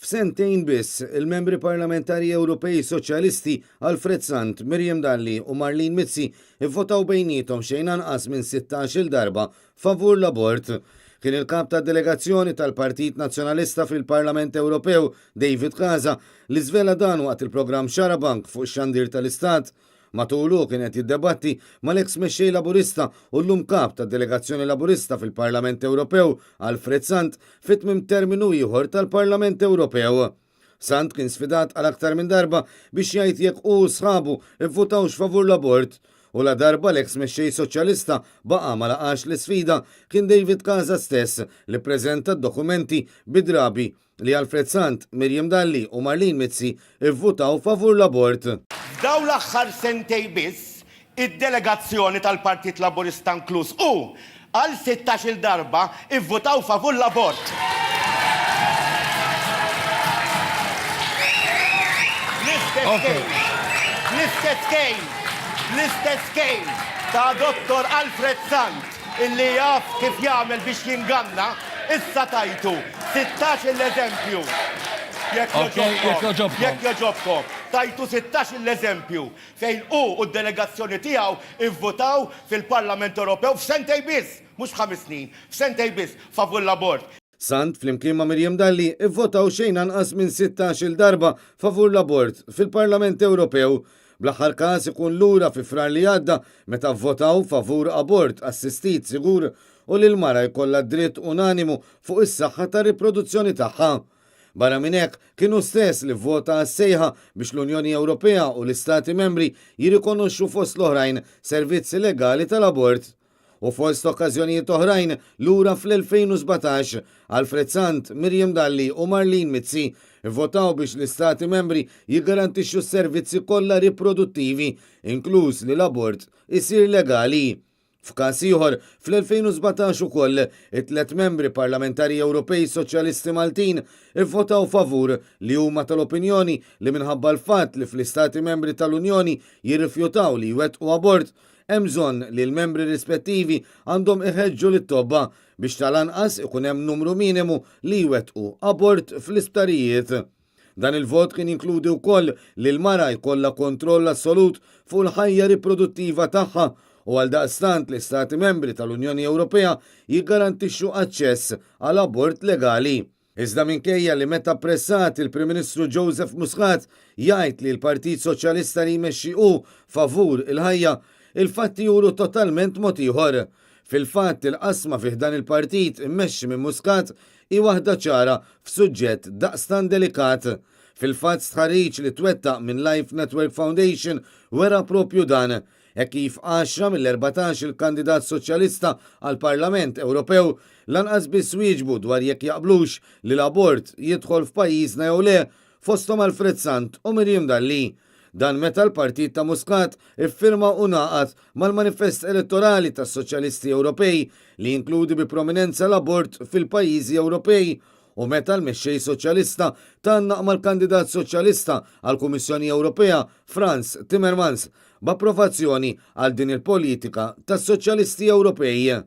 F'sentejn biss, il-membri parlamentari Ewropej Soċjalisti Alfred Sant, Miriam Dalli u Marlene Mizzi ivvotaw bejnietom xejn anqas minn 16 darba favur l-abort. Kien il-kap ta' delegazzjoni tal-Partit Nazzjonalista fil-Parlament Ewropew, David Casa, li żvela dan waqt il-programm Xarabank fuq ix-xandir tal-Istat. Matulu kienet jiddebatti mal-eks mexxej Laburista u llum kap ta' delegazzjoni Laburista fil-Parlament Ewropew, Alfred Sant, fit-tmiem terminu ieħor tal-Parlament Ewropew. Sant kien sfidat għal aktar minn darba biex jgħid jekk u sħabu ivvutawx favur l-abort. U la darba l-eks mexxej soċjalista baqa ma laqax l-sfida kien David Casa stess li ppreżenta d-dokumenti bidrabi li Alfred Sant, Miriam Dalli u Marlene Mizzi ivvutaw favur l-abort. Daw l-aħħar sentej biss, id-delegazzjoni tal-Partit Laburista inkluż u għal 16 darba ivvotaw favur l-abort. L-istess kejn ta' Dr. Alfred Sant illi jaf kif jagħmel biex jinganna, issa tajtu 16 l-eżempju. Jekk joġobkom, tajtu 16 l-eżempju fejn u d-delegazzjoni tiegħu ivvotaw fil-Parlament Ewropew f'sentej biss, mhux 5 snin, f'sentej biss favur l-abort. Sant flimkien ma' Miriam Dalli ivvotaw xejn anqas minn 16 darba favur l-abort fil-Parlament Ewropew. Bl-aħħar każ ikun lura fi frar li għadda meta vvotaw favur abort assistit sigur u li l-mara jkollha dritt unanimu fuq is-saħħa ta' riproduzzjoni tagħha. Barra minn hekk kienu stess li vvota għas-sejħa biex l-Unjoni Ewropea u l-Istati Membri jirrikonoxxu fost l-oħrajn servizzi legali tal-abort. U fost okkażjonijiet oħrajn lura fl-2017 Alfred Sant, Miriam Dalli u Marlene Mizzi votaw biex l-Istati Membri jiggarantixxu s-servizzi kollha riproduttivi, inkluż li l-abort isir legali. F'każ ieħor, fl-2017 ukoll it-tliet membri parlamentari Ewropej Soċjalisti Maltin ivvotaw favur li huma tal-opinjoni li minħabba l-fatt li fl-Istati Membri tal-Unjoni jirrifjutaw li jwettqu abort, hemm bżonn li l-membri rispettivi għandhom iħeġġu lit-tobba biex tal-anqas ikun hemm numru minimu li jwettqu abort fl-isptarijiet. Dan il-vot kien jinkludi wkoll li l-mara jkollha kontroll assolut fuq il-ħajja riproduttiva tagħha u għal daqstant l-Istati Membri tal-Unjoni Ewropea jiggarantixxu aċċess għal abort legali. Iżda minkejja li meta pressat il-Prim Ministru Joseph Muscat jgħid li l-Partit Soċjalista li jmexxi favur il-ħajja, il-fatti juru totalment mod ieħor. Fil-fatt il-qasma fih dan il-partit immexxi minn Muscat hi waħda ċara f'suġġett daqstan delikat. Fil-fatt stħarriġ li twettaq minn Life Network Foundation wera propju dan, hekk kif 10 mill-14 il-kandidat soċjalista għall-Parlament Ewropew lanqas biss wieġbu dwar jekk jaqblux li l-abort jidħol f'pajjiżna jew le fosthom Alfred Sant u Miriam Dalli. Dan meta l-Partit ta' Muscat iffirma u ngħaqad mal-Manifest Elettorali tas-Soċjalisti Ewropej li jinkludi bi prominenza l-abort fil-pajjiżi Ewropej u meta l-mexxej soċjalista tannaq mal-kandidat soċjalista għall-Kummissjoni Ewropea Frans Timmermans b'approvazzjoni għal din il-politika tas-Soċjalisti Ewropej.